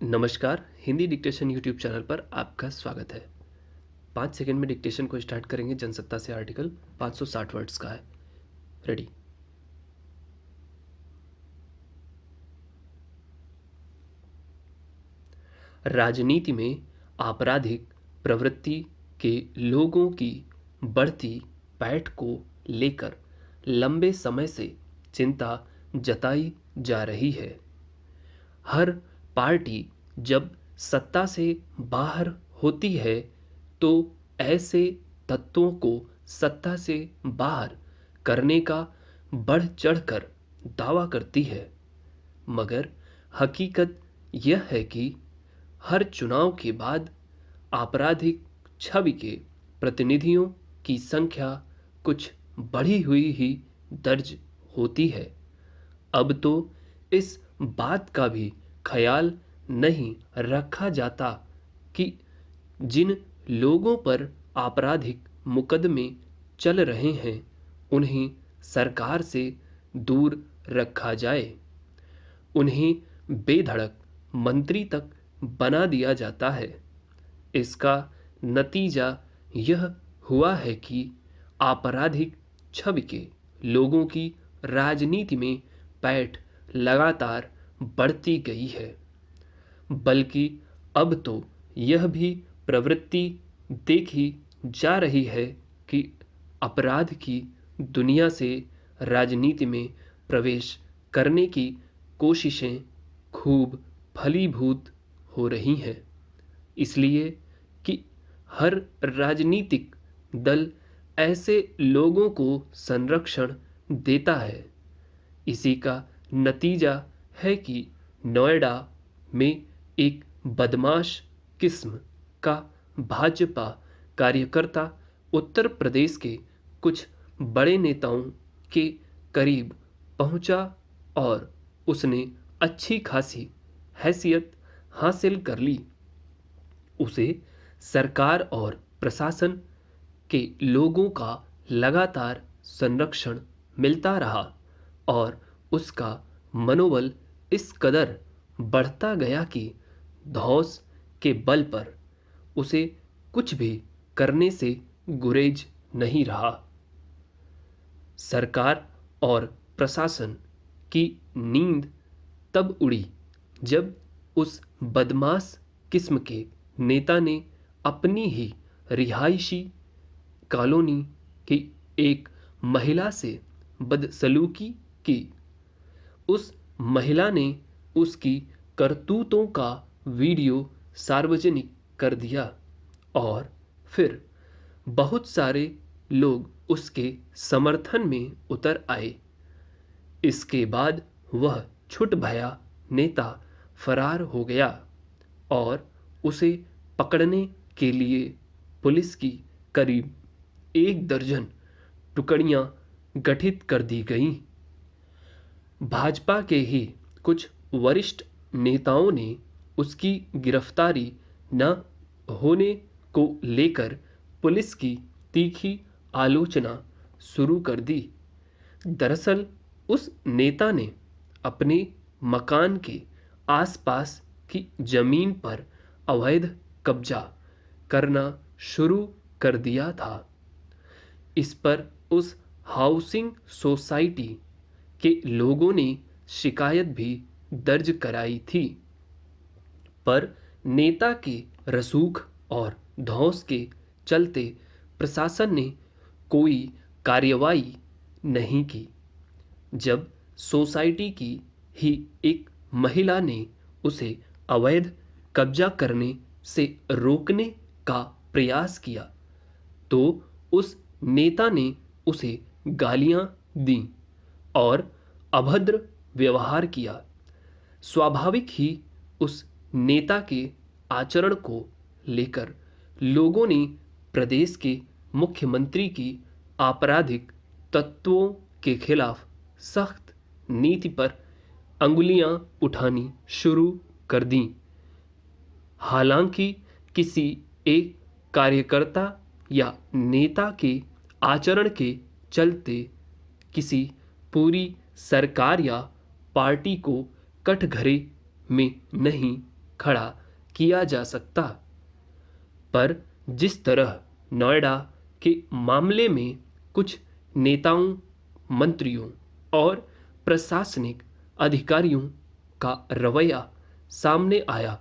नमस्कार, Hindi dictation YouTube channel पर आपका स्वागत है। 5 सेकंड में डिक्टेशन को स्टार्ट करेंगे। जनसत्ता से आर्टिकल 560 वर्ड्स का है। रेडी। राजनीति में आपराधिक प्रवृत्ति के लोगों की बढ़ती पैठ को लेकर लंबे समय से चिंता जताई जा रही है। हर पार्टी जब सत्ता से बाहर होती है तो ऐसे तत्वों को सत्ता से बाहर करने का बढ़ चढ़कर दावा करती है, मगर हकीकत यह है कि हर चुनाव के बाद आपराधिक छवि के प्रतिनिधियों की संख्या कुछ बढ़ी हुई ही दर्ज होती है। अब तो इस बात का भी ख्याल नहीं रखा जाता कि जिन लोगों पर आपराधिक मुकदमे चल रहे हैं उन्हें सरकार से दूर रखा जाए। उन्हें बेधड़क मंत्री तक बना दिया जाता है। इसका नतीजा यह हुआ है कि आपराधिक छवि के लोगों की राजनीति में पैठ लगातार बढ़ती गई है। बल्कि अब तो यह भी प्रवृत्ति देखी जा रही है कि अपराध की दुनिया से राजनीति में प्रवेश करने की कोशिशें खूब फलीभूत हो रही हैं, इसलिए कि हर राजनीतिक दल ऐसे लोगों को संरक्षण देता है। इसी का नतीजा है कि नोएडा में एक बदमाश किस्म का भाजपा कार्यकर्ता उत्तर प्रदेश के कुछ बड़े नेताओं के करीब पहुंचा और उसने अच्छी खासी हैसियत हासिल कर ली। उसे सरकार और प्रशासन के लोगों का लगातार संरक्षण मिलता रहा और उसका मनोबल इस कदर बढ़ता गया कि धौंस के बल पर उसे कुछ भी करने से गुरेज नहीं रहा। सरकार और प्रशासन की नींद तब उड़ी जब उस बदमाश किस्म के नेता ने अपनी ही रिहायशी कॉलोनी की एक महिला से बदसलूकी की। उस महिला ने उसकी करतूतों का वीडियो सार्वजनिक कर दिया और फिर बहुत सारे लोग उसके समर्थन में उतर आए। इसके बाद वह छुट भया नेता फरार हो गया और उसे पकड़ने के लिए पुलिस की करीब 1 दर्जन टुकड़ियां गठित कर दी गईं। भाजपा के ही कुछ वरिष्ठ नेताओं ने उसकी गिरफ्तारी न होने को लेकर पुलिस की तीखी आलोचना शुरू कर दी। दरअसल उस नेता ने अपने मकान के आसपास की जमीन पर अवैध कब्जा करना शुरू कर दिया था। इस पर उस हाउसिंग सोसाइटी के लोगों ने शिकायत भी दर्ज कराई थी, पर नेता के रसूख और धौंस के चलते प्रशासन ने कोई कार्रवाई नहीं की। जब सोसाइटी की ही एक महिला ने उसे अवैध कब्जा करने से रोकने का प्रयास किया तो उस नेता ने उसे गालियां दी और अभद्र व्यवहार किया। स्वाभाविक ही उस नेता के आचरण को लेकर लोगों ने प्रदेश के मुख्यमंत्री की आपराधिक तत्वों के खिलाफ सख्त नीति पर अंगुलियां उठानी शुरू कर दी। हालांकि किसी एक कार्यकर्ता या नेता के आचरण के चलते किसी पूरी सरकार या पार्टी को कटघरे में नहीं खड़ा किया जा सकता। पर जिस तरह नोएडा के मामले में कुछ नेताओं, मंत्रियों और प्रशासनिक अधिकारियों का रवैया सामने आया,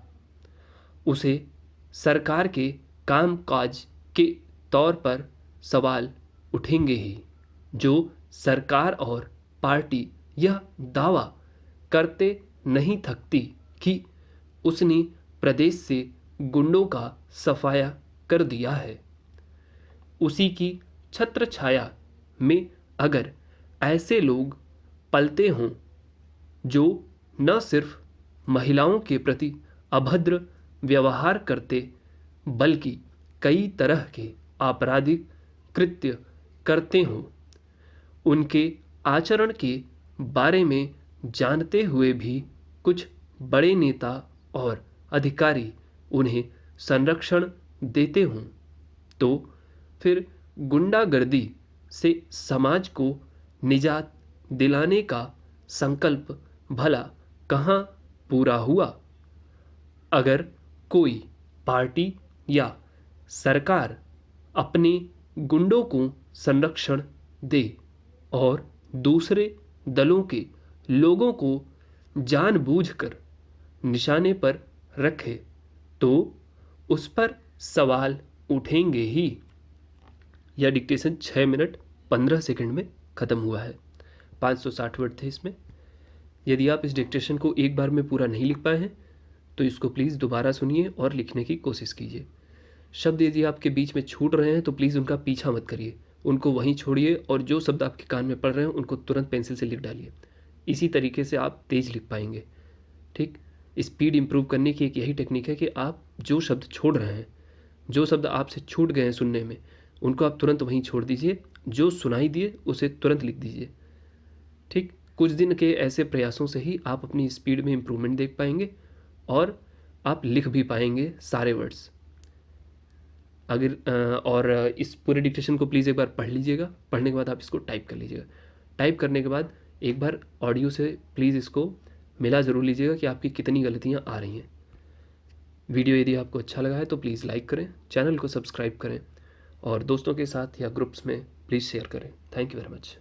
उसे सरकार के कामकाज के तौर पर सवाल उठेंगे ही। जो सरकार और पार्टी यह दावा करते नहीं थकती कि उसने प्रदेश से गुंडों का सफाया कर दिया है, उसी की छत्र छाया में अगर ऐसे लोग पलते हों जो न सिर्फ महिलाओं के प्रति अभद्र व्यवहार करते बल्कि कई तरह के आपराधिक कृत्य करते हों, उनके आचरण के बारे में जानते हुए भी कुछ बड़े नेता और अधिकारी उन्हें संरक्षण देते हों, तो फिर गुंडागर्दी से समाज को निजात दिलाने का संकल्प भला कहाँ पूरा हुआ। अगर कोई पार्टी या सरकार अपने गुंडों को संरक्षण दे और दूसरे दलों के लोगों को जानबूझकर निशाने पर रखे, तो उस पर सवाल उठेंगे ही। यह डिक्टेशन 6 मिनट 15 सेकंड में ख़त्म हुआ है। 560 वर्ड थे इसमें। यदि आप इस डिक्टेशन को एक बार में पूरा नहीं लिख पाए हैं तो इसको प्लीज़ दोबारा सुनिए और लिखने की कोशिश कीजिए। शब्द यदि आपके बीच में छूट रहे हैं तो प्लीज़ उनका पीछा मत करिए, उनको वहीं छोड़िए और जो शब्द आपके कान में पड़ रहे हैं उनको तुरंत पेंसिल से लिख डालिए। इसी तरीके से आप तेज़ लिख पाएंगे। ठीक, स्पीड इंप्रूव करने की एक यही टेक्निक है कि आप जो शब्द छोड़ रहे हैं, जो शब्द आपसे छूट गए हैं सुनने में, उनको आप तुरंत वहीं छोड़ दीजिए, जो सुनाई दिए उसे तुरंत लिख दीजिए। ठीक, कुछ दिन के ऐसे प्रयासों से ही आप अपनी स्पीड में इम्प्रूवमेंट देख पाएंगे और आप लिख भी पाएंगे सारे वर्ड्स। और इस पूरे डिक्टेशन को प्लीज़ एक बार पढ़ लीजिएगा। पढ़ने के बाद आप इसको टाइप कर लीजिएगा। टाइप करने के बाद एक बार ऑडियो से प्लीज़ इसको मिला ज़रूर लीजिएगा कि आपकी कितनी गलतियाँ आ रही हैं। वीडियो यदि आपको अच्छा लगा है तो प्लीज़ लाइक करें, चैनल को सब्सक्राइब करें और दोस्तों के साथ या ग्रुप्स में प्लीज़ शेयर करें। Thank you very much.